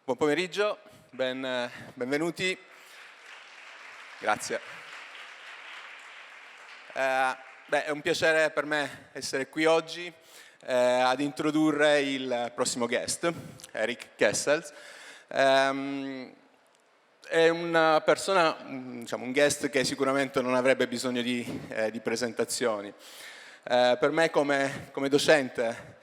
Buon pomeriggio, benvenuti. Grazie. È un piacere per me essere qui oggi ad introdurre il prossimo guest, Erik Kessels. È una persona, diciamo, un guest che sicuramente non avrebbe bisogno di presentazioni. Per me come docente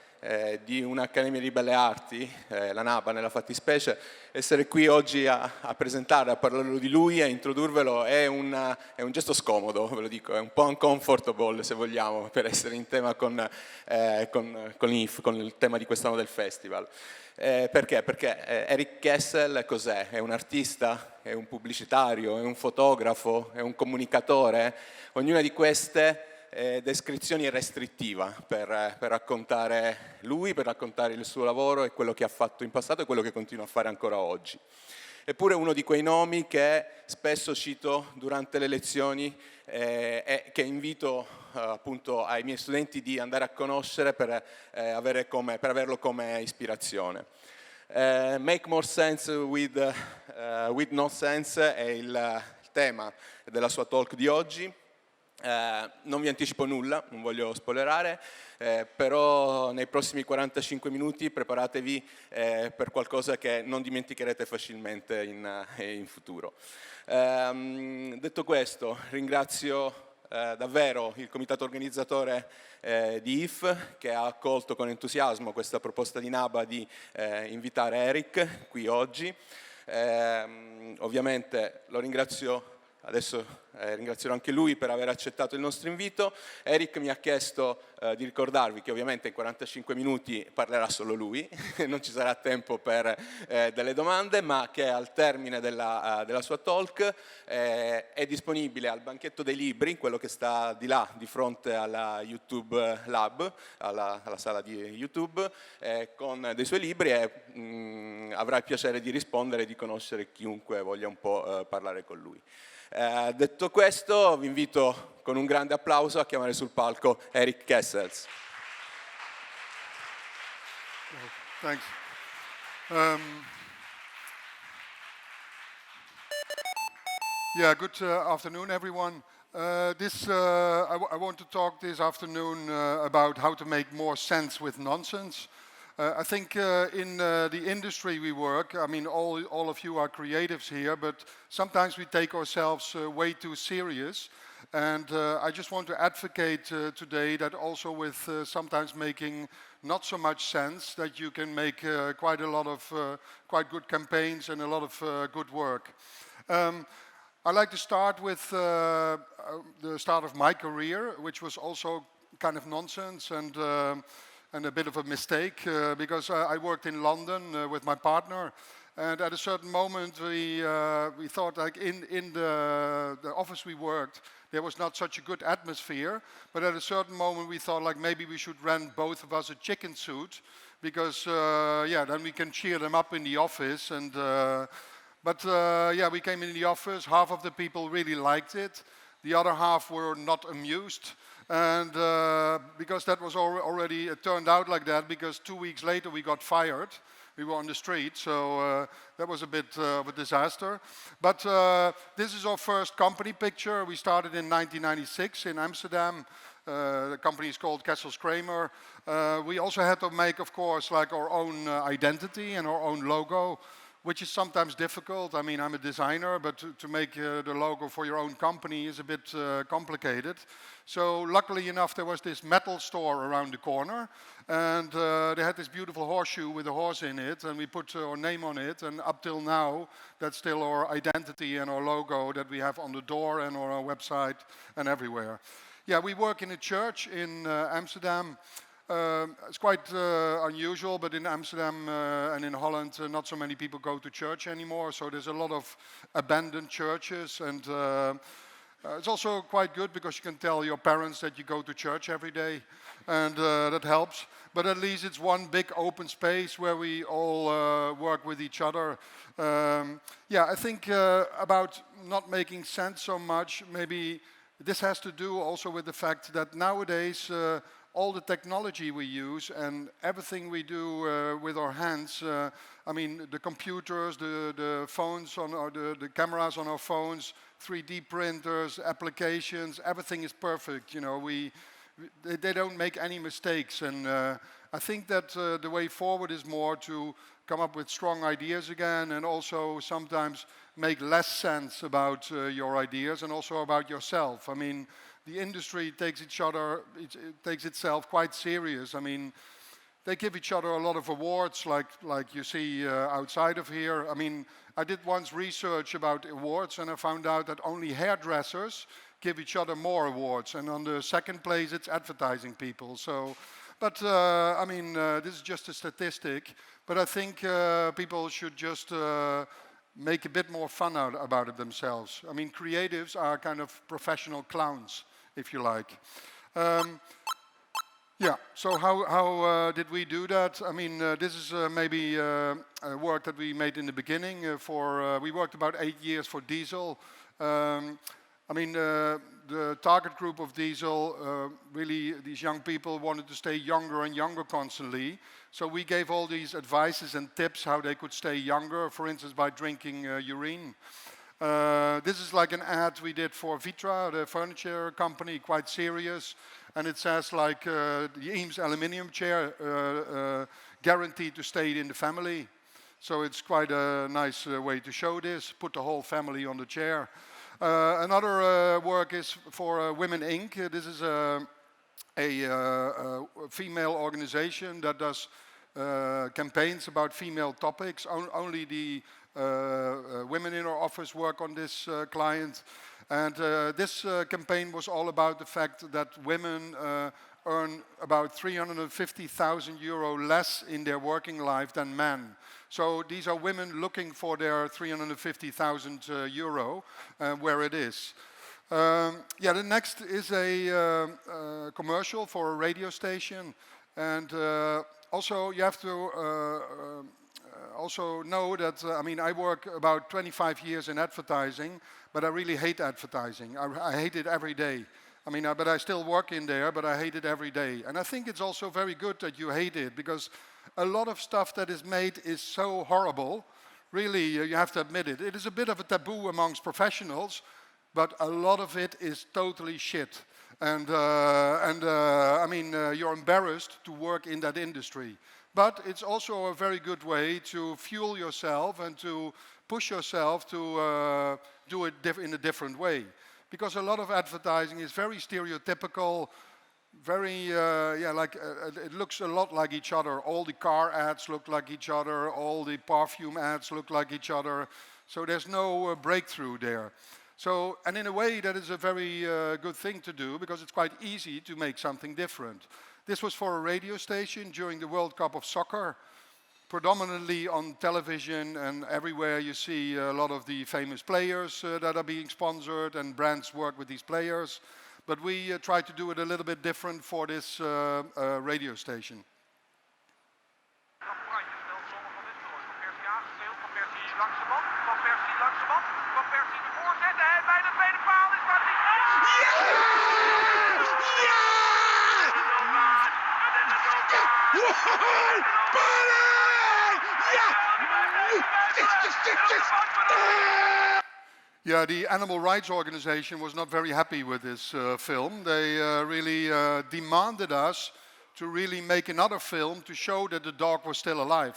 di un'Accademia di Belle Arti, la NABA nella fattispecie, essere qui oggi a presentare, a parlare di lui, a introdurvelo è un gesto scomodo, ve lo dico, è un po' uncomfortable se vogliamo, per essere in tema con il tema di quest'anno del festival. Perché? Perché Erik Kessels cos'è? È un artista, è un pubblicitario, è un fotografo, è un comunicatore? Ognuna di queste descrizioni è restrittiva per raccontare lui, per raccontare il suo lavoro e quello che ha fatto in passato e quello che continua a fare ancora oggi. Eppure uno di quei nomi che spesso cito durante le lezioni e che invito appunto ai miei studenti di andare a conoscere per averlo come ispirazione. Make more sense with no sense è il tema della sua talk di oggi. Non vi anticipo nulla, non voglio spoilerare, però nei prossimi 45 minuti preparatevi per qualcosa che non dimenticherete facilmente in futuro. Detto questo, ringrazio davvero il comitato organizzatore di IF che ha accolto con entusiasmo questa proposta di NABA di invitare Erik qui oggi. Ovviamente lo ringrazio. Adesso ringrazierò anche lui per aver accettato il nostro invito. Erik mi ha chiesto di ricordarvi che ovviamente in 45 minuti parlerà solo lui, non ci sarà tempo per delle domande, ma che al termine della sua talk è disponibile al banchetto dei libri, quello che sta di là, di fronte alla YouTube Lab, alla sala di YouTube, con dei suoi libri e avrà il piacere di rispondere e di conoscere chiunque voglia un po' parlare con lui. Detto questo, vi invito con un grande applauso a chiamare sul palco Erik Kessels. Thanks. Good afternoon, everyone. I want to talk this afternoon about how to make more sense with nonsense. I think in the industry we work, I mean, all of you are creatives here, but sometimes we take ourselves way too serious. And I just want to advocate today that also with sometimes making not so much sense, that you can make quite a lot of quite good campaigns and a lot of good work. I'd like to start with the start of my career, which was also kind of nonsense and a bit of a mistake because I worked in London with my partner, and at a certain moment we thought, like, in the office we worked, there was not such a good atmosphere, but at a certain moment we thought, like, maybe we should rent both of us a chicken suit because then we can cheer them up in the office. And we came in the office, half of the people really liked it, the other half were not amused. And because that was already, it turned out like that, because 2 weeks later we got fired. We were on the street, so that was a bit of a disaster. But this is our first company picture. We started in 1996 in Amsterdam. The company is called Kessels Kramer. We also had to make, of course, like our own identity and our own logo, which is sometimes difficult. I mean, I'm a designer, but to make the logo for your own company is a bit complicated. So luckily enough, there was this metal store around the corner, and they had this beautiful horseshoe with a horse in it, and we put our name on it, and up till now, that's still our identity and our logo that we have on the door and on our website and everywhere. Yeah, we work in a church in Amsterdam. It's quite unusual, but in Amsterdam and in Holland, not so many people go to church anymore. So there's a lot of abandoned churches, and it's also quite good because you can tell your parents that you go to church every day, and that helps. But at least it's one big open space where we all work with each other. I think about not making sense so much, maybe this has to do also with the fact that nowadays all the technology we use and everything we do with our hands, I mean, the computers, the phones, the cameras on our phones, 3D printers, applications, everything is perfect. You know, they don't make any mistakes. And I think that the way forward is more to come up with strong ideas again, and also sometimes make less sense about your ideas and also about yourself. I mean, the industry takes takes itself quite serious. I mean, they give each other a lot of awards, like you see outside of here. I mean, I did once research about awards, and I found out that only hairdressers give each other more awards, and on the second place it's advertising people. So, but I mean, this is just a statistic. But I think people should just make a bit more fun about it themselves. I mean, creatives are kind of professional clowns, if you like. Yeah, so how did we do that? I mean, this is maybe work that we made in the beginning. We worked about 8 years for Diesel. I mean, the target group of Diesel, really these young people wanted to stay younger and younger constantly. So we gave all these advices and tips how they could stay younger, for instance, by drinking urine. This is like an ad we did for Vitra, the furniture company, quite serious. And it says like, the Eames aluminium chair, guaranteed to stay in the family. So it's quite a nice way to show this, put the whole family on the chair. Another work is for Women Inc. This is a female organization that does campaigns about female topics. Only the women in our office work on this client. And this campaign was all about the fact that women earn about 350,000 euro less in their working life than men. So these are women looking for their 350,000 euro, where it is. Yeah, the next is a commercial for a radio station. And also you have to also know that, I mean, I work about 25 years in advertising, but I really hate advertising. I hate it every day. I mean, but I still work in there, but I hate it every day. And I think it's also very good that you hate it, because a lot of stuff that is made is so horrible. Really, you have to admit it. It is a bit of a taboo amongst professionals, but a lot of it is totally shit. And I mean, you're embarrassed to work in that industry. But it's also a very good way to fuel yourself and to push yourself to do it in a different way. Because a lot of advertising is very stereotypical, very, it looks a lot like each other. All the car ads look like each other, all the perfume ads look like each other. So there's no breakthrough there. So, and in a way that is a very good thing to do, because it's quite easy to make something different. This was for a radio station during the World Cup of Soccer. Predominantly on television and everywhere you see a lot of the famous players that are being sponsored, and brands work with these players. But we try to do it a little bit different for this radio station. Yeah, the animal rights organization was not very happy with this film. They really demanded us to really make another film to show that the dog was still alive.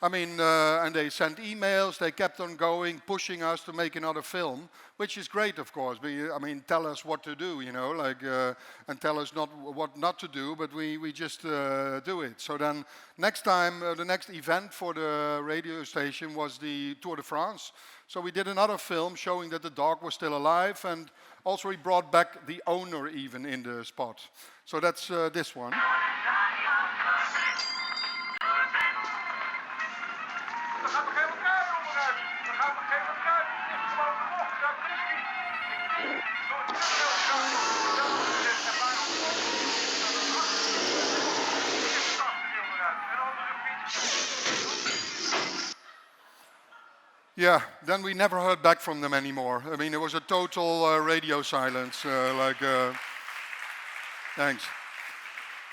I mean, and they sent emails, they kept on going, pushing us to make another film, which is great, of course. I mean, tell us what to do, you know, like, and tell us what not to do, but we just do it. So then next time, the next event for the radio station was the Tour de France. So we did another film showing that the dog was still alive, and also we brought back the owner even in the spot. So that's this one. Yeah, then we never heard back from them anymore. I mean, it was a total radio silence. Thanks.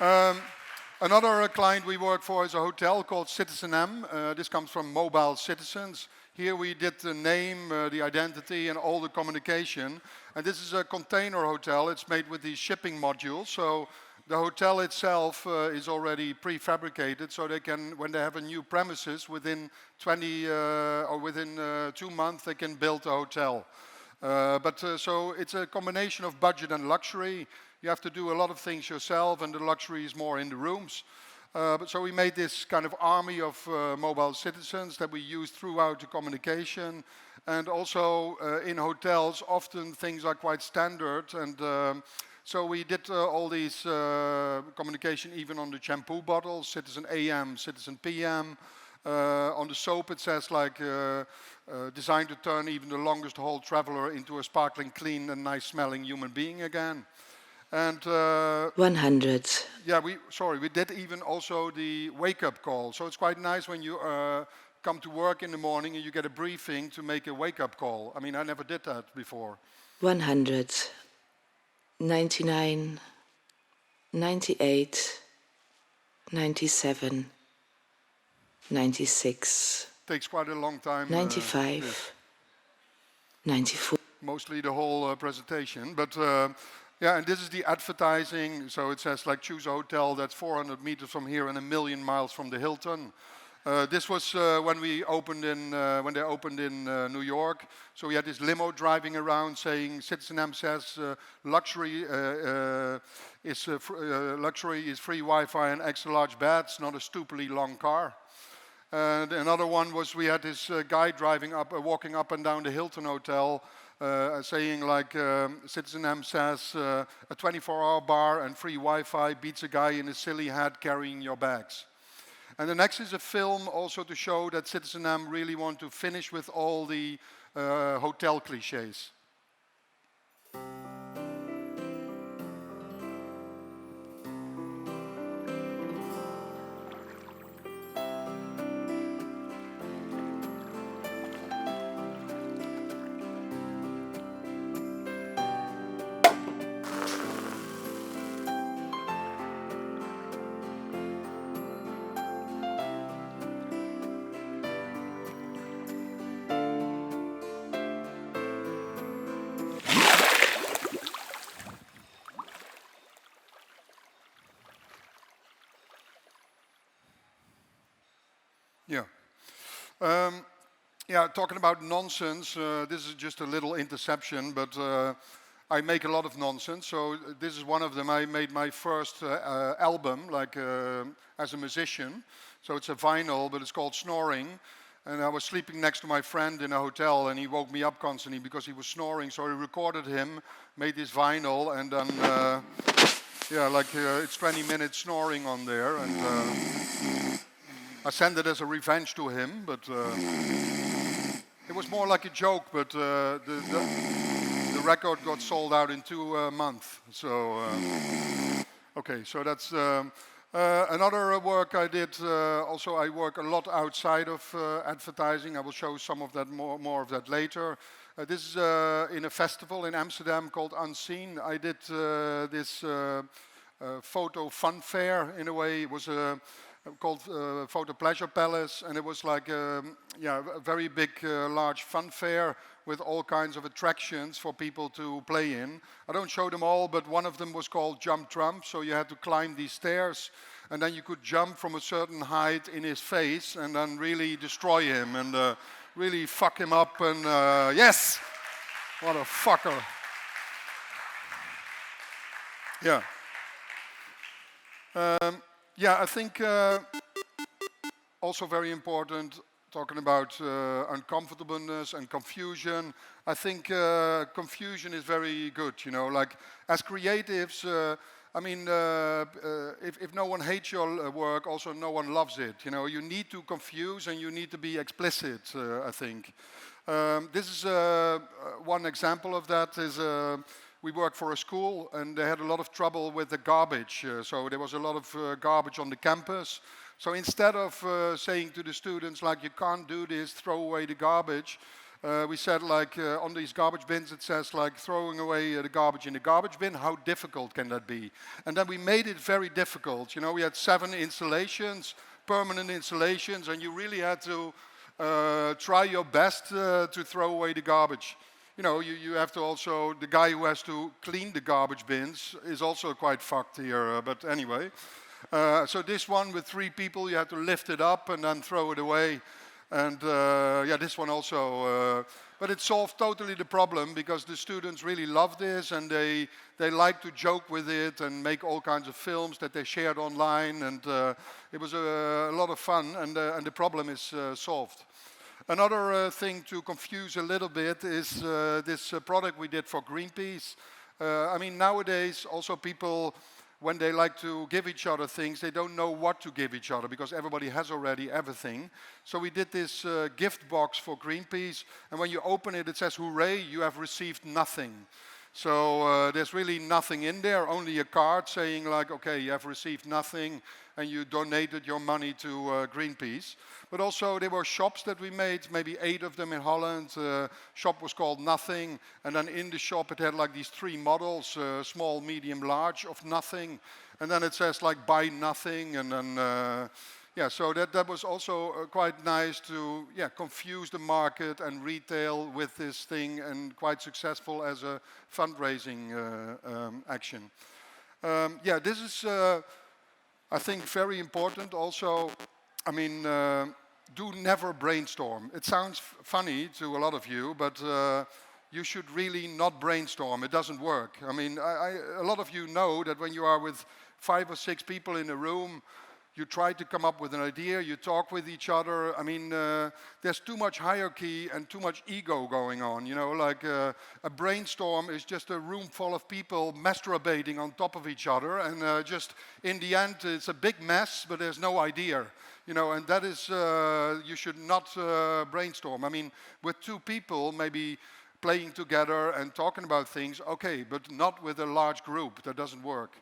Another client we work for is a hotel called Citizen M. This comes from Mobile Citizens. Here we did the name, the identity, and all the communication. And this is a container hotel. It's made with these shipping modules. So the hotel itself is already prefabricated, so they can, when they have a new premises, within 2 months, they can build a hotel. So it's a combination of budget and luxury. You have to do a lot of things yourself, and the luxury is more in the rooms. So we made this kind of army of mobile citizens that we use throughout the communication. And also in hotels, often things are quite standard. And so we did all these communication even on the shampoo bottles, Citizen AM, Citizen PM. On the soap it says like designed to turn even the longest haul traveler into a sparkling, clean and nice smelling human being again. And 100. Yeah, we did even also the wake-up call. So it's quite nice when you come to work in the morning and you get a briefing to make a wake-up call. I mean, I never did that before. 100. 99. 98. 97. 96. Takes quite a long time. 95. 94. Mostly the whole presentation, but yeah, and this is the advertising. So it says like choose a hotel that's 400 meters from here and 1,000,000 miles from the Hilton. This was when they opened in New York. So we had this limo driving around saying, Citizen M says luxury is free Wi-Fi and extra large beds, not a stupidly long car. And another one was we had this guy walking up and down the Hilton Hotel, saying like, Citizen M says, a 24-hour bar and free Wi-Fi beats a guy in a silly hat carrying your bags. And the next is a film also to show that Citizen M really want to finish with all the hotel cliches. Yeah, talking about nonsense, this is just a little interception, but I make a lot of nonsense. So this is one of them. I made my first album, like as a musician. So it's a vinyl, but it's called Snoring. And I was sleeping next to my friend in a hotel, and he woke me up constantly because he was snoring. So I recorded him, made this vinyl, and then yeah, like it's 20 minutes snoring on there, and I sent it as a revenge to him, but it was more like a joke, but the record got sold out in 2 months. So, okay, so that's another work I did. Also, I work a lot outside of advertising. I will show some of that, more of that later. This is in a festival in Amsterdam called Unseen. I did this photo fun fair, in a way. It was called Photo Pleasure Palace, and it was like a very big, large fun fair with all kinds of attractions for people to play in. I don't show them all, but one of them was called Jump Trump, so you had to climb these stairs, and then you could jump from a certain height in his face, and then really destroy him, and really fuck him up, and yes! What a fucker. Yeah. Yeah, I think also very important, talking about uncomfortableness and confusion. I think confusion is very good, you know, like as creatives, I mean, if no one hates your work, also no one loves it, you know. You need to confuse and you need to be explicit, I think. This is one example of that is we worked for a school and they had a lot of trouble with the garbage. So there was a lot of garbage on the campus. So instead of saying to the students, like, you can't do this, throw away the garbage, We said like on these garbage bins it says like throwing away the garbage in the garbage bin. How difficult can that be? And then we made it very difficult. You know, we had 7 installations, permanent installations, and you really had to try your best to throw away the garbage. You know, you have to also, the guy who has to clean the garbage bins is also quite fucked here, but anyway. So this one with 3 people, you have to lift it up and then throw it away. And yeah, this one also, but it solved totally the problem because the students really love this and they like to joke with it and make all kinds of films that they shared online, and it was a lot of fun, and the problem is solved. Another thing to confuse a little bit is this product we did for Greenpeace. I mean, nowadays also people, when they like to give each other things, they don't know what to give each other because everybody has already everything. So we did this gift box for Greenpeace, and when you open it, it says, "Hooray, you have received nothing." So there's really nothing in there, only a card saying like, okay, you have received nothing and you donated your money to Greenpeace. But also there were shops that we made, maybe 8 of them in Holland. Shop was called Nothing, and then in the shop it had like these 3 models, small, medium, large, of nothing. And then it says like buy nothing, and then yeah, so that was also quite nice to confuse the market and retail with this thing, and quite successful as a fundraising action. Yeah, this is I think very important also. I mean, do never brainstorm. It sounds funny to a lot of you, but you should really not brainstorm. It doesn't work. I mean, a lot of you know that when you are with 5 or 6 people in a room, you try to come up with an idea, you talk with each other. I mean, there's too much hierarchy and too much ego going on, you know, like a brainstorm is just a room full of people masturbating on top of each other, and just in the end it's a big mess, but there's no idea, you know, and that is, you should not brainstorm. I mean, with 2 people maybe playing together and talking about things, okay, but not with a large group. That doesn't work.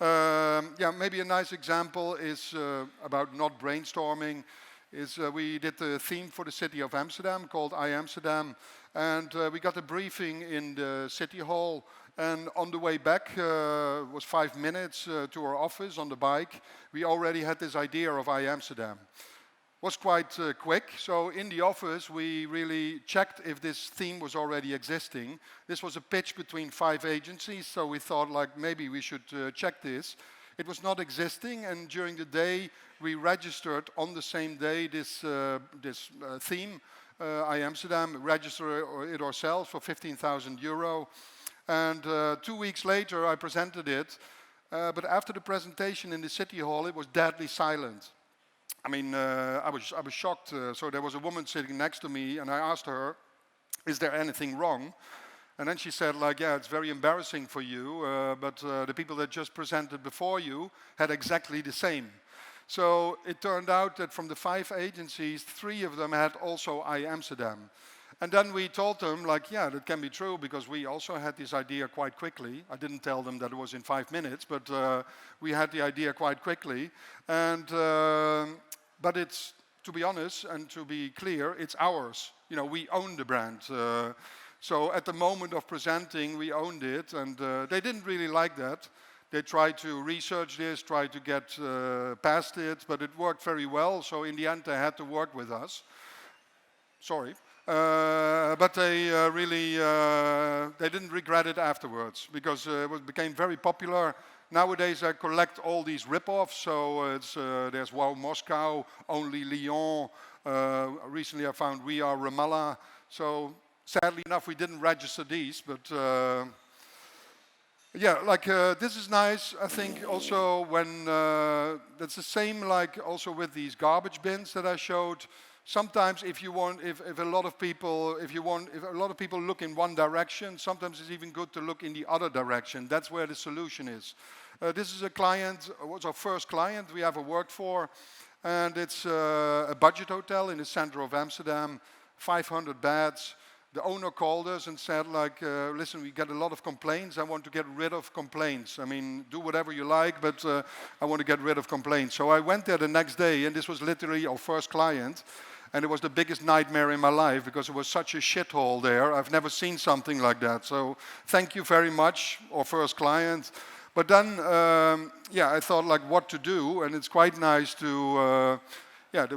Yeah, maybe a nice example is about not brainstorming. Is we did the theme for the city of Amsterdam called I Amsterdam, and we got a briefing in the city hall. And on the way back, was 5 minutes to our office on the bike. We already had this idea of I Amsterdam. Was quite quick. So in the office, we really checked if this theme was already existing. This was a pitch between 5 agencies, so we thought like maybe we should check this. It was not existing, and during the day we registered on the same day this theme, I Amsterdam, registered it ourselves for €15,000. And 2 weeks later I presented it, but after the presentation in the city hall it was deadly silent. I mean, I was shocked. So there was a woman sitting next to me, and I asked her, "Is there anything wrong?" And then she said, like, "Yeah, it's very embarrassing for you, but the people that just presented before you had exactly the same." So it turned out that from the 5 agencies, 3 of them had also I Amsterdam. And then we told them, like, yeah, that can be true, because we also had this idea quite quickly. I didn't tell them that it was in 5 minutes, but we had the idea quite quickly. And but it's, to be honest and to be clear, it's ours. You know, we own the brand. So at the moment of presenting, we owned it, and they didn't really like that. They tried to research this, tried to get past it, but it worked very well. So in the end, they had to work with us. Sorry. But they really, they didn't regret it afterwards, because it became very popular. Nowadays I collect all these rip-offs, so it's, there's Wow Moscow, Only Lyon, recently I found We Are Ramallah. So sadly enough we didn't register these, but yeah, like this is nice. I think also when, that's the same like also with these garbage bins that I showed. Sometimes if you want, if a lot of people, if a lot of people look in one direction, sometimes it's even good to look in the other direction. That's where the solution is. This is a client, was our first client we ever worked for, and it's a budget hotel in the center of Amsterdam, 500 beds. The owner called us and said, like, listen, we get a lot of complaints. I want to get rid of complaints. I mean, do whatever you like, but I want to get rid of complaints. So I went there the next day, and this was literally our first client. And it was the biggest nightmare in my life because it was such a shithole there. I've never seen something like that. So thank you very much, our first client. But then, I thought like what to do, and it's quite nice to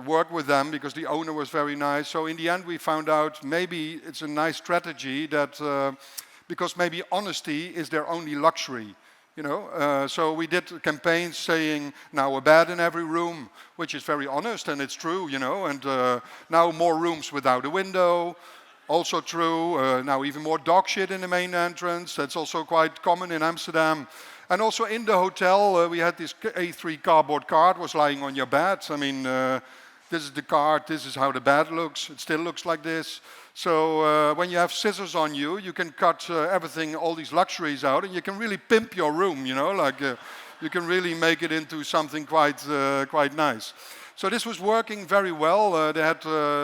work with them because the owner was very nice. So in the end, we found out maybe it's a nice strategy that because maybe honesty is their only luxury. So we did campaigns saying now a bed in every room, which is very honest and it's true, and now more rooms without a window, also true. Now even more dog shit in the main entrance, that's also quite common in Amsterdam. And also in the hotel, we had this A3 cardboard card was lying on your bed. I mean, this is the card, this is how the bed looks, it still looks like this. So when you have scissors on you, you can cut everything, all these luxuries out, and you can really pimp your room, you can really make it into something quite nice. So this was working very well. They had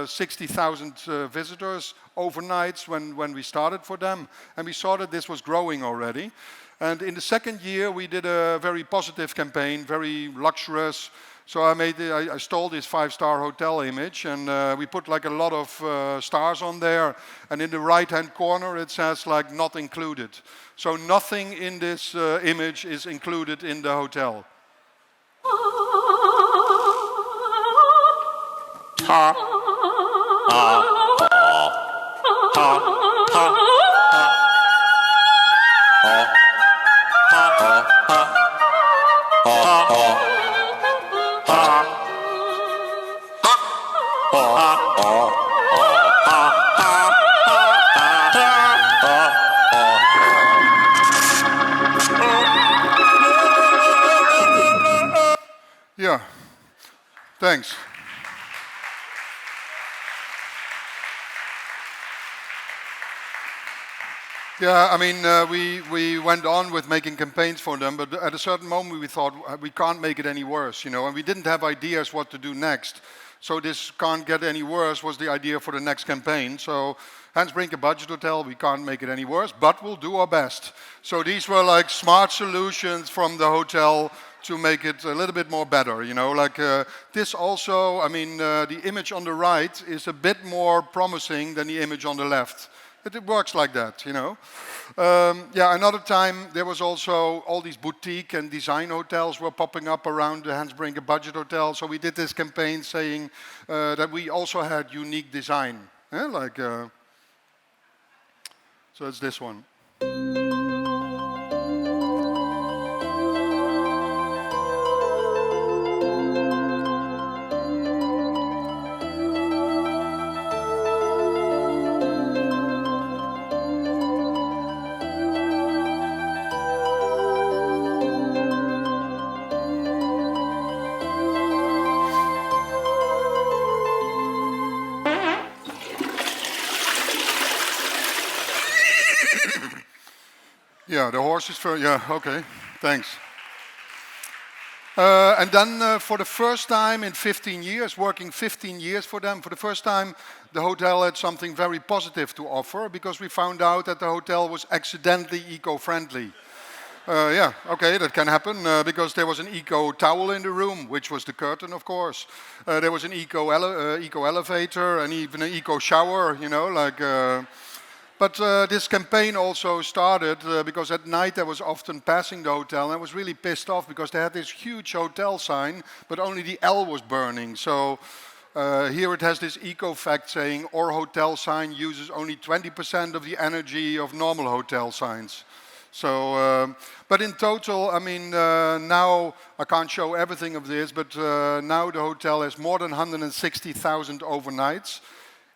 60,000 visitors overnights when we started for them, and we saw that this was growing already. And in the second year, we did a very positive campaign, very luxurious. So I stole this 5-star hotel image, and we put like a lot of stars on there. And in the right-hand corner, it says like not included. So nothing in this image is included in the hotel. Yeah, thanks. Yeah, I mean, we went on with making campaigns for them, but at a certain moment we thought we can't make it any worse, and we didn't have ideas what to do next. So this can't get any worse was the idea for the next campaign. So Hans Brinker Budget Hotel, we can't make it any worse, but we'll do our best. So these were like smart solutions from the hotel to make it a little bit more better, this also, I mean, the image on the right is a bit more promising than the image on the left. It works like that, another time there was also all these boutique and design hotels were popping up around the Hans Brinker Budget Hotel. So we did this campaign saying that we also had unique design. So it's this one. Yeah, the horse is for, yeah, okay, thanks. And then for the first time in 15 years, working 15 years for them, for the first time the hotel had something very positive to offer because we found out that the hotel was accidentally eco-friendly. Yeah, okay, that can happen because there was an eco towel in the room, which was the curtain, of course. There was an eco elevator and even an eco shower, But this campaign also started because at night I was often passing the hotel and I was really pissed off because they had this huge hotel sign, but only the L was burning. So here it has this eco fact saying our hotel sign uses only 20% of the energy of normal hotel signs. So, but in total, I mean, now I can't show everything of this, but now the hotel has more than 160,000 overnights.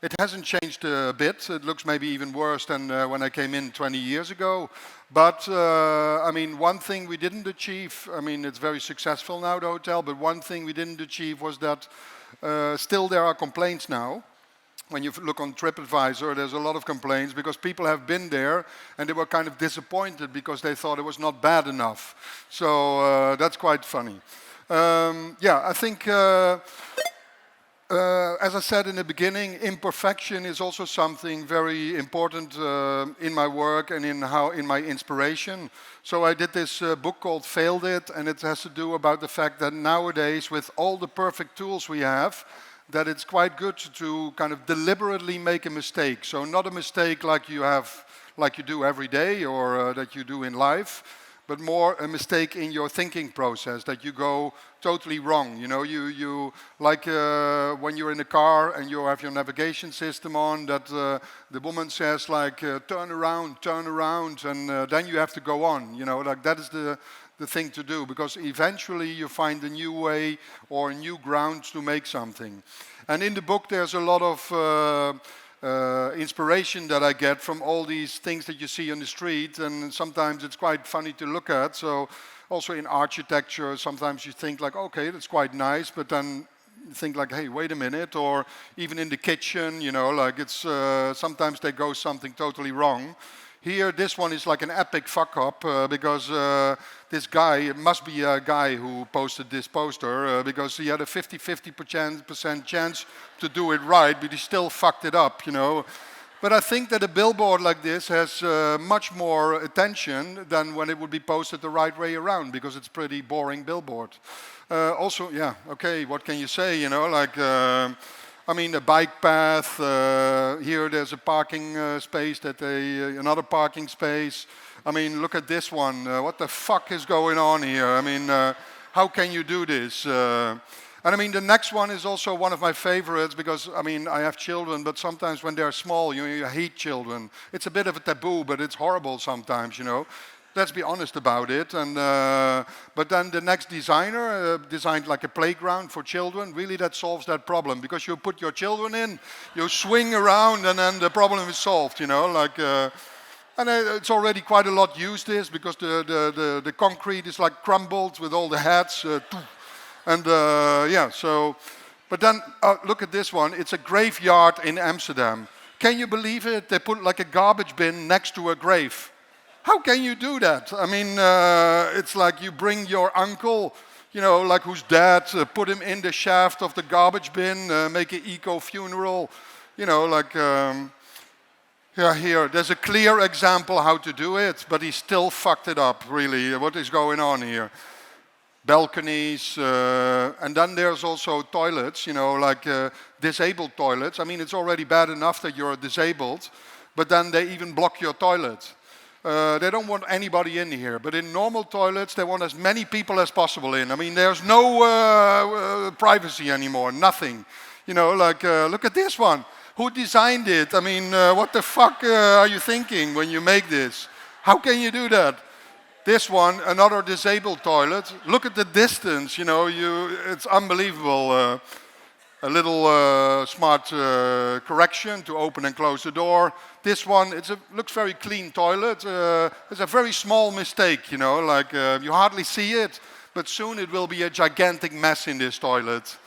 It hasn't changed a bit. It looks maybe even worse than when I came in 20 years ago. But, I mean, one thing we didn't achieve, I mean, it's very successful now, the hotel, but one thing we didn't achieve was that still there are complaints now. When you look on TripAdvisor, there's a lot of complaints because people have been there and they were kind of disappointed because they thought it was not bad enough. So that's quite funny. Yeah, I think... as I said in the beginning, imperfection is also something very important in my work and in my inspiration. So I did this book called Failed It, and it has to do about the fact that nowadays, with all the perfect tools we have, that it's quite good to kind of deliberately make a mistake. So not a mistake like you do every day or that you do in life, but more a mistake in your thinking process, that you go totally wrong. You know, you like when you're in a car and you have your navigation system on, that the woman says like, turn around, and then you have to go on. You know, like that is the thing to do, because eventually you find a new way or a new ground to make something. And in the book there's a lot of inspiration that I get from all these things that you see on the street, and sometimes it's quite funny to look at. So also in architecture, sometimes you think like, okay, that's quite nice, but then you think like, hey, wait a minute. Or even in the kitchen, you know, like it's sometimes they go something totally wrong. Here, this one is like an epic fuck up because this guy, it must be a guy who posted this poster because he had a 50% chance to do it right, but he still fucked it up, you know. But I think that a billboard like this has much more attention than when it would be posted the right way around, because it's pretty boring billboard. Also, yeah, okay, what can you say, you know, like... I mean, a bike path, here there's a parking space, another parking space. I mean, look at this one. What the fuck is going on here? I mean, how can you do this? And I mean, the next one is also one of my favorites because, I mean, I have children, but sometimes when they're small, you hate children. It's a bit of a taboo, but it's horrible sometimes, you know. Let's be honest about it. And but then the next designer designed like a playground for children. Really, that solves that problem, because you put your children in, you swing around, and then the problem is solved. You know, like, and it's already quite a lot used this, because the concrete is like crumbled with all the heads, and yeah. So, but then look at this one. It's a graveyard in Amsterdam. Can you believe it? They put like a garbage bin next to a grave. How can you do that? I mean, it's like you bring your uncle, you know, like who's dead, put him in the shaft of the garbage bin, make an eco-funeral, you know, like, yeah, here, there's a clear example how to do it, but he still fucked it up, really. What is going on here? Balconies, and then there's also toilets, you know, like disabled toilets. I mean, it's already bad enough that you're disabled, but then they even block your toilet. They don't want anybody in here, but in normal toilets they want as many people as possible in. I mean, there's no privacy anymore, nothing. You know, like, look at this one. Who designed it? I mean, what the fuck are you thinking when you make this? How can you do that? This one, another disabled toilet. Look at the distance, you know, it's unbelievable. A little smart correction to open and close the door. This one, looks very clean toilet. It's a very small mistake, you know, like you hardly see it, but soon it will be a gigantic mess in this toilet.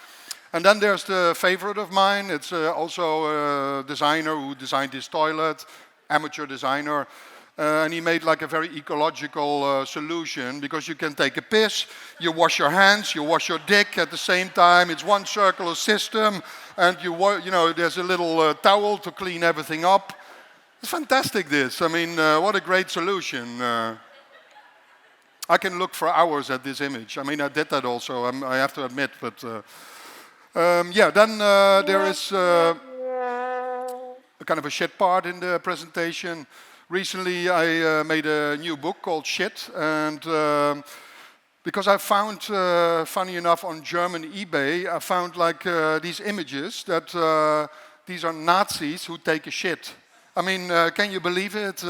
And then there's the favorite of mine. It's also a designer who designed this toilet, amateur designer. And he made like a very ecological solution, because you can take a piss, you wash your hands, you wash your dick at the same time. It's one circular system, and you know, there's a little towel to clean everything up. It's fantastic, this. I mean, what a great solution. I can look for hours at this image. I mean, I did that also, I have to admit. But yeah, then there is a kind of a shit part in the presentation. Recently I made a new book called Shit, and because I found, funny enough, on German eBay, I found like these images that these are Nazis who take a shit. I mean, can you believe it?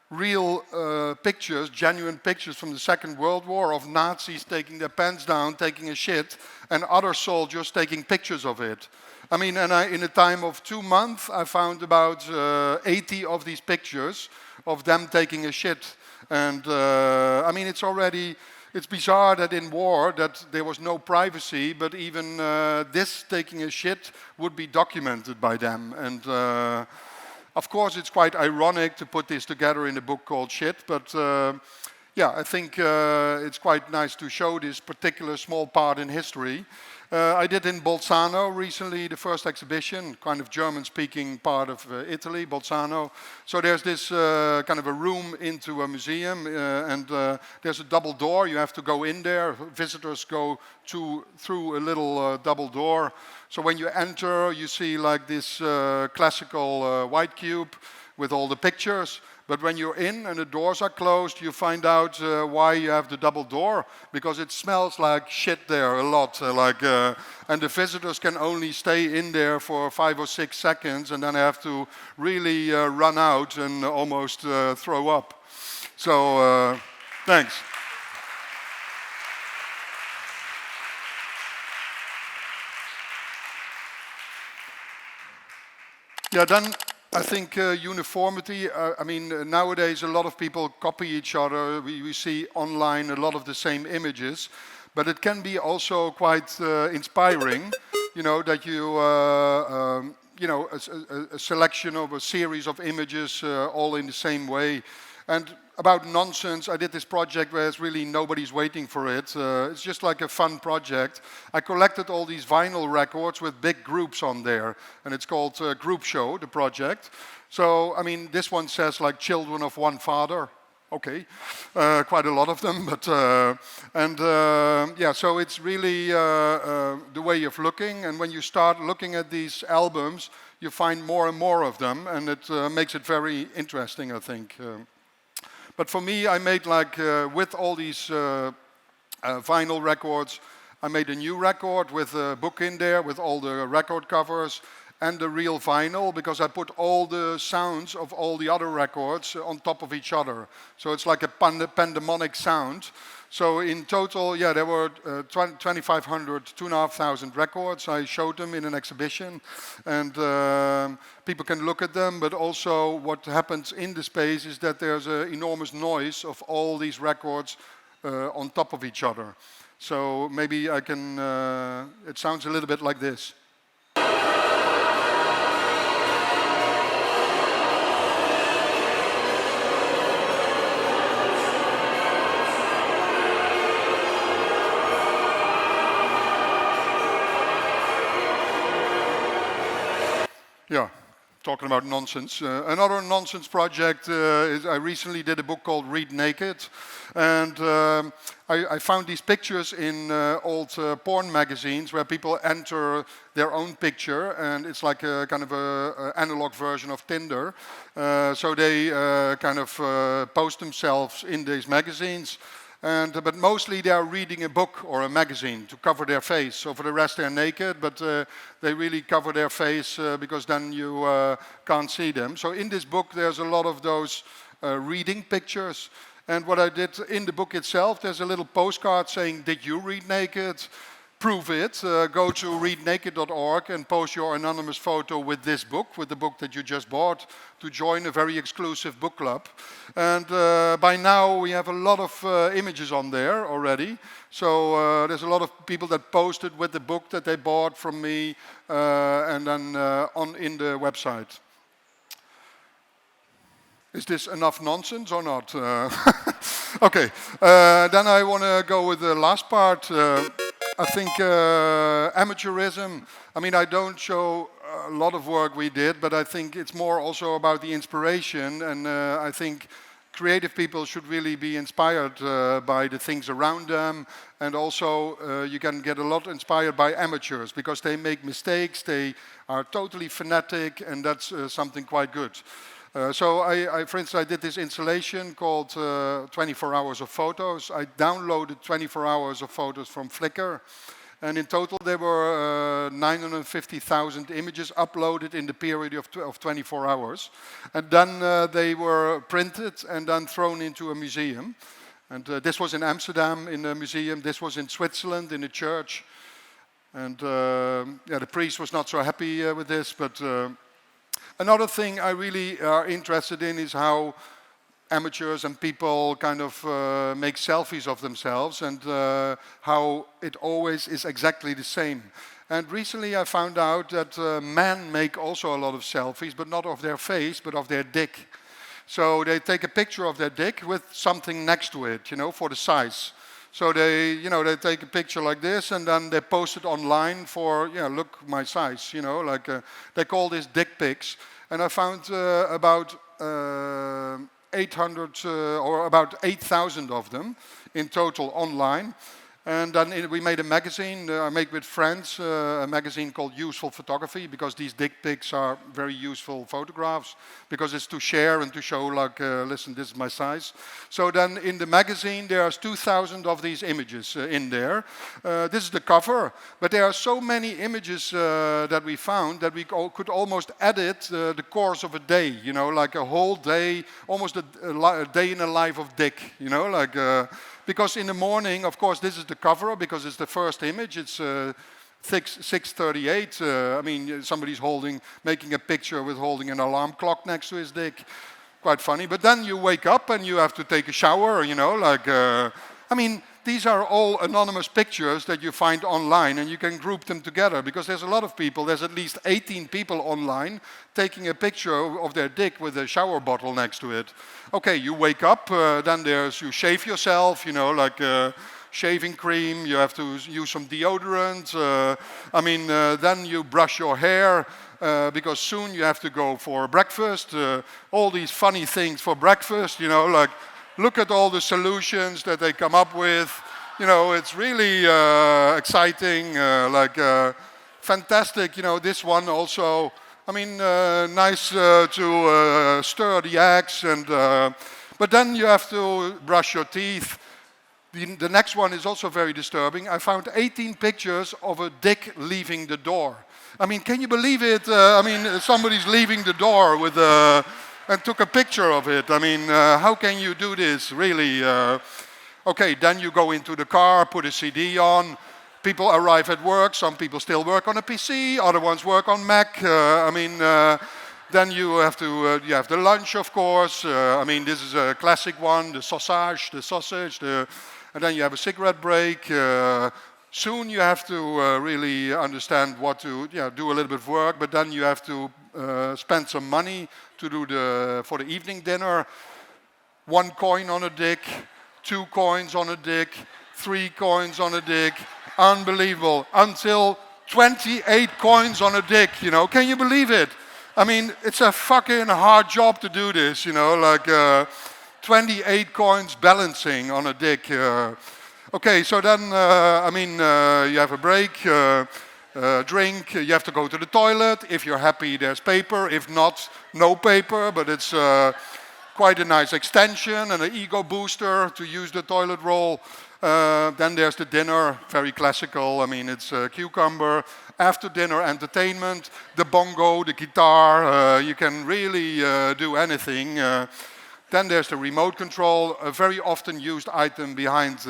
Real pictures, genuine pictures from the Second World War of Nazis taking their pants down, taking a shit, and other soldiers taking pictures of it. I mean, and in a time of 2 months, I found about 80 of these pictures of them taking a shit. And I mean, it's bizarre that in war that there was no privacy, but even this taking a shit would be documented by them. And of course, it's quite ironic to put this together in a book called Shit, but yeah, I think it's quite nice to show this particular small part in history. I did in Bolzano recently the first exhibition, kind of German-speaking part of Italy, Bolzano. So there's this kind of a room into a museum, and there's a double door. You have to go in there. Visitors go through a little double door. So when you enter, you see like this classical white cube with all the pictures. But when you're in and the doors are closed, you find out why you have the double door, because it smells like shit there a lot. And the visitors can only stay in there for 5 or 6 seconds, and then have to really run out and almost throw up. So, thanks. Yeah, then I think uniformity, I mean, nowadays a lot of people copy each other. We see online a lot of the same images, but it can be also quite inspiring, you know, that you know, a selection of a series of images all in the same way. And about nonsense, I did this project where it's really nobody's waiting for it. It's just like a fun project. I collected all these vinyl records with big groups on there, and it's called Group Show, the project. So, I mean, this one says like children of one father. Okay, quite a lot of them, but yeah, so it's really the way of looking, and when you start looking at these albums, you find more and more of them, and it makes it very interesting, I think. But for me, I made like, with all these vinyl records, I made a new record with a book in there, with all the record covers, and the real vinyl, because I put all the sounds of all the other records on top of each other. So it's like a pandemonic sound. So in total, yeah, there were 2,500, 2,500 records. I showed them in an exhibition, and people can look at them, but also what happens in the space is that there's an enormous noise of all these records on top of each other. So maybe I can, it sounds a little bit like this. Yeah, talking about nonsense. Another nonsense project is I recently did a book called Read Naked, and I found these pictures in old porn magazines where people enter their own picture, and it's like a kind of a analog version of Tinder. So they kind of post themselves in these magazines. But mostly they are reading a book or a magazine to cover their face. So for the rest they're naked, but they really cover their face because then you can't see them. So in this book there's a lot of those reading pictures. And what I did in the book itself, there's a little postcard saying, "Did you read naked? Prove it. Go to readnaked.org and post your anonymous photo with this book, with the book that you just bought, to join a very exclusive book club." And by now we have a lot of images on there already. So there's a lot of people that posted with the book that they bought from me and then in the website. Is this enough nonsense or not? Okay, then I want to go with the last part. I think amateurism, I mean, I don't show a lot of work we did, but I think it's more also about the inspiration, and I think creative people should really be inspired by the things around them, and also you can get a lot inspired by amateurs, because they make mistakes, they are totally fanatic, and that's something quite good. So for instance, I did this installation called 24 Hours of Photos. I downloaded 24 hours of photos from Flickr. And in total, there were 950,000 images uploaded in the period of 24 hours. And then they were printed and then thrown into a museum. And this was in Amsterdam in a museum. This was in Switzerland in a church. And yeah, the priest was not so happy with this, but another thing I really are interested in is how amateurs and people kind of make selfies of themselves, and how it always is exactly the same. And recently I found out that men make also a lot of selfies, but not of their face, but of their dick. So they take a picture of their dick with something next to it, you know, for the size. So they, you know, they take a picture like this and then they post it online for, yeah, look my size, you know, like they call this dick pics. And I found about 800 or about 8,000 of them in total online. And then we made a magazine, I make with friends, a magazine called Useful Photography, because these dick pics are very useful photographs, because it's to share and to show like, listen, this is my size. So then in the magazine there are 2,000 of these images in there. This is the cover, but there are so many images that we found that we could almost edit the course of a day, you know, like a whole day, almost a day in the life of Dick, you know, like... because in the morning, of course, this is the cover because it's the first image. It's 6:38. I mean, somebody's making a picture with holding an alarm clock next to his dick. Quite funny. But then you wake up and you have to take a shower, you know, like, I mean, these are all anonymous pictures that you find online and you can group them together because there's a lot of people, there's at least 18 people online taking a picture of their dick with a shower bottle next to it. Okay, you wake up, then you shave yourself, you know, like shaving cream, you have to use some deodorant. Then you brush your hair because soon you have to go for breakfast. All these funny things for breakfast, you know, like look at all the solutions that they come up with. You know, it's really exciting, fantastic. You know, this one also, I mean, nice to stir the eggs, but then you have to brush your teeth. The next one is also very disturbing. I found 18 pictures of a dick leaving the door. I mean, can you believe it? Somebody's leaving the door with and took a picture of it. I mean, how can you do this, really? Okay, then you go into the car, put a CD on. People arrive at work. Some people still work on a PC. Other ones work on Mac. Then you have you have the lunch, of course. This is a classic one, the sausage, and then you have a cigarette break. Soon you have to really understand what to do a little bit of work, but then you have to spend some money to do for the evening dinner. 1 coin on a dick, 2 coins on a dick, 3 coins on a dick. Unbelievable. Until 28 coins on a dick, you know. Can you believe it? I mean, it's a fucking hard job to do this, you know, like 28 coins balancing on a dick. Okay, so then, you have a break, drink, you have to go to the toilet. If you're happy, there's paper. If not, no paper, but it's quite a nice extension and an ego booster to use the toilet roll. Then there's the dinner, very classical. I mean, it's cucumber. After dinner entertainment, the bongo, the guitar. You can really do anything. Then there's the remote control, a very often used item behind,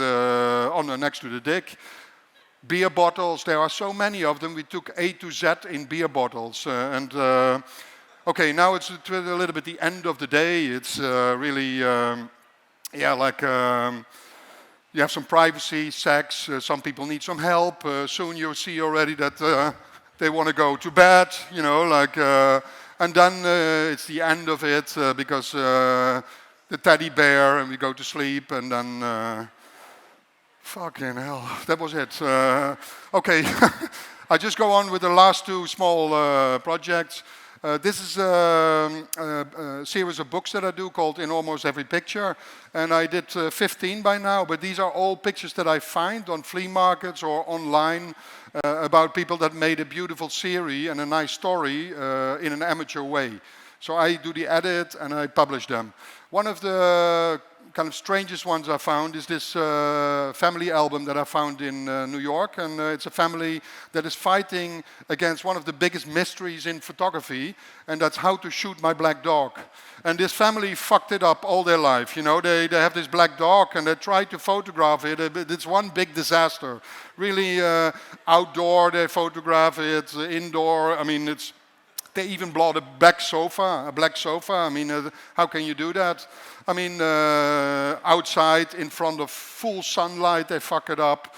next to the dick. Beer bottles, there are so many of them. We took A to Z in beer bottles. Okay, now it's a little bit the end of the day. It's really, you have some privacy, sex. Some people need some help. Soon you'll see already that they want to go to bed, you know, like... and then it's the end of it because the teddy bear and we go to sleep and then fucking hell, that was it. Okay, I just go on with the last 2 small projects. This is a series of books that I do called In Almost Every Picture, and I did 15 by now, but these are all pictures that I find on flea markets or online about people that made a beautiful series and a nice story in an amateur way. So I do the edit and I publish them. One of the kind of strangest ones I found is this family album that I found in New York, and it's a family that is fighting against one of the biggest mysteries in photography, and that's how to shoot my black dog. And this family fucked it up all their life, you know. They have this black dog and they try to photograph it. It's one big disaster. Really outdoor they photograph it, indoor. I mean, they even bought a black sofa. I mean, how can you do that? I mean, outside in front of full sunlight, they fuck it up.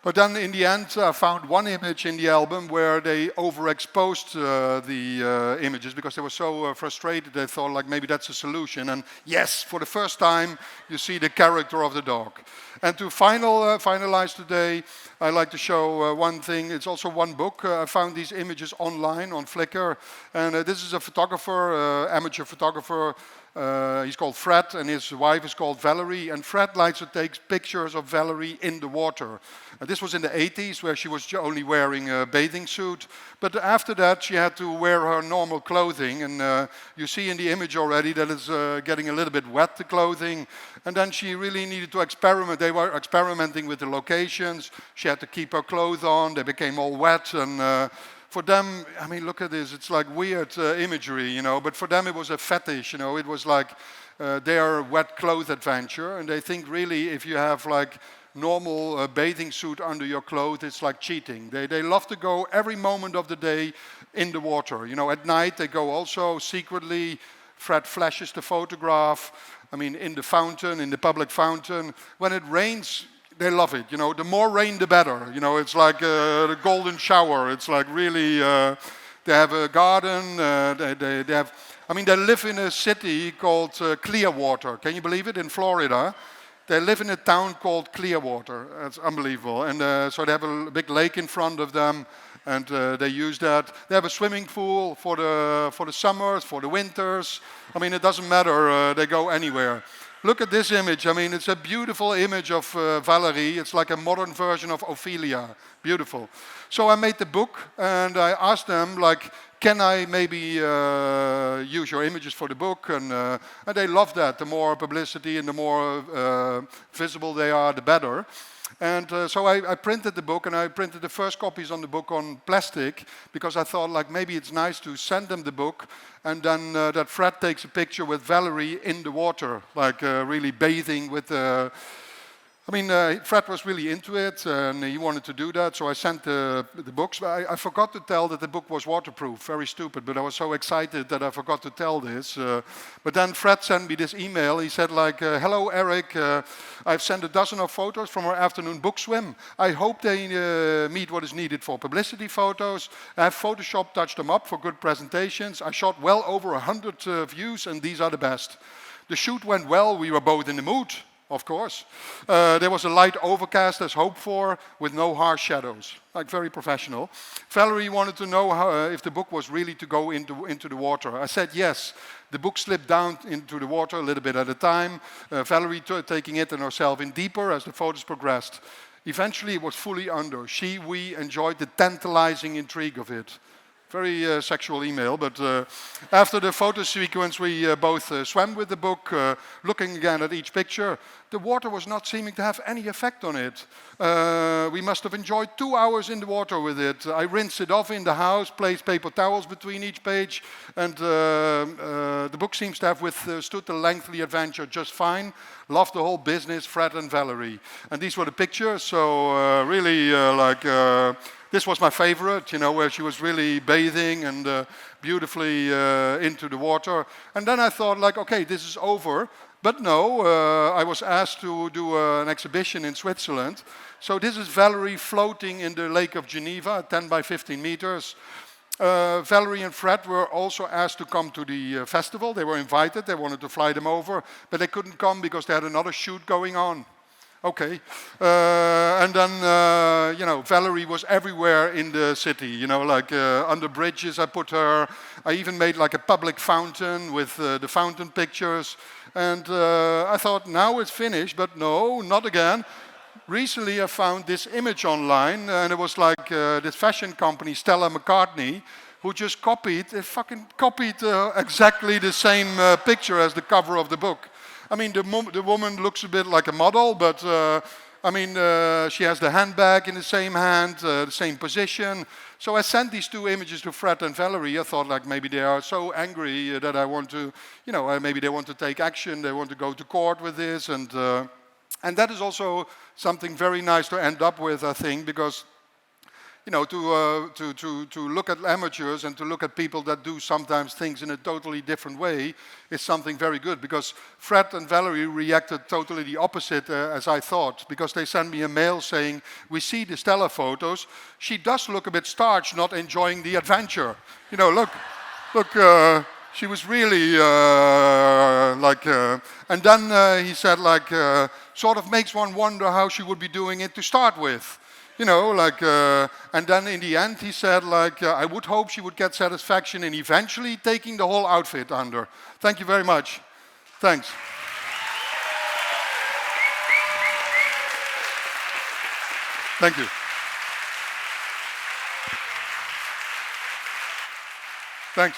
But then in the end, I found one image in the album where they overexposed the images because they were so frustrated. They thought like maybe that's a solution. And yes, for the first time, you see the character of the dog. And to finalize today, I like to show one thing. It's also one book. I found these images online on Flickr. And this is a photographer, amateur photographer. He's called Fred, and his wife is called Valerie. And Fred likes to take pictures of Valerie in the water. This was in the 80s, where she was only wearing a bathing suit. But after that, she had to wear her normal clothing. And you see in the image already that it's getting a little bit wet, the clothing. And then she really needed to experiment. They were experimenting with the locations. She had to keep her clothes on. They became all wet. And for them, I mean, look at this. It's like weird imagery, you know. But for them, it was a fetish, you know. It was like their wet clothes adventure. And they think really if you have like normal bathing suit under your clothes, it's like cheating. They love to go every moment of the day in the water. You know, at night they go also secretly. Fred flashes the photograph. I mean, in the fountain, in the public fountain. When it rains, they love it. You know, the more rain, the better. You know, it's like the golden shower. It's like really. They have a garden. They have. I mean, they live in a city called Clearwater. Can you believe it? In Florida. They live in a town called Clearwater. It's unbelievable. And so they have a big lake in front of them, and they use that. They have a swimming pool for the summers, for the winters. I mean, it doesn't matter. They go anywhere. Look at this image. I mean, it's a beautiful image of Valerie. It's like a modern version of Ophelia. Beautiful. So I made the book, and I asked them, like, can I maybe use your images for the book? And they love that. The more publicity and the more visible they are, the better. And so I printed the book, and I printed the first copies on the book on plastic, because I thought like maybe it's nice to send them the book, and then that Fred takes a picture with Valerie in the water, like really bathing with the... I mean, Fred was really into it, and he wanted to do that, so I sent the books. I forgot to tell that the book was waterproof. Very stupid, but I was so excited that I forgot to tell this. But then Fred sent me this email. He said, like, hello, Erik. I've sent a dozen of photos from our afternoon book swim. I hope they meet what is needed for publicity photos. I have Photoshop touched them up for good presentations. I shot well over 100 views, and these are the best. The shoot went well. We were both in the mood. Of course. There was a light overcast as hoped for, with no harsh shadows. Like very professional. Valerie wanted to know how, if the book was really to go into the water. I said yes. The book slipped down into the water a little bit at a time. Valerie taking it and herself in deeper as the photos progressed. Eventually it was fully under. We enjoyed the tantalizing intrigue of it. Very sexual email, but after the photo sequence, we both swam with the book, looking again at each picture. The water was not seeming to have any effect on it. We must have enjoyed 2 hours in the water with it. I rinsed it off in the house, placed paper towels between each page, and the book seems to have withstood the lengthy adventure just fine. Loved the whole business, Fred and Valerie. And these were the pictures, so really this was my favorite, you know, where she was really bathing and beautifully into the water. And then I thought, like, okay, this is over. But no, I was asked to do an exhibition in Switzerland. So this is Valerie floating in the Lake of Geneva, 10 by 15 meters. Valerie and Fred were also asked to come to the festival. They were invited. They wanted to fly them over, but they couldn't come because they had another shoot going on. Okay. And then, you know, Valerie was everywhere in the city, you know, like under bridges I put her. I even made like a public fountain with the fountain pictures. And I thought, now it's finished, but no, not again. Recently I found this image online, and it was like this fashion company, Stella McCartney, who just copied exactly the same picture as the cover of the book. I mean, the woman looks a bit like a model, but I mean, she has the handbag in the same hand, the same position. So I sent these 2 images to Fred and Valerie. I thought, like, maybe they are so angry that I want to, you know, maybe they want to take action. They want to go to court with this, and that is also something very nice to end up with, I think, because, you know, to look at amateurs and to look at people that do sometimes things in a totally different way is something very good, because Fred and Valerie reacted totally the opposite as I thought, because they sent me a mail saying, we see the Stella photos, she does look a bit starched, not enjoying the adventure. You know, look, she was really and then he said sort of makes one wonder how she would be doing it to start with. You know, and then in the end he said I would hope she would get satisfaction in eventually taking the whole outfit under. Thank you very much. Thanks. Thank you. Thanks.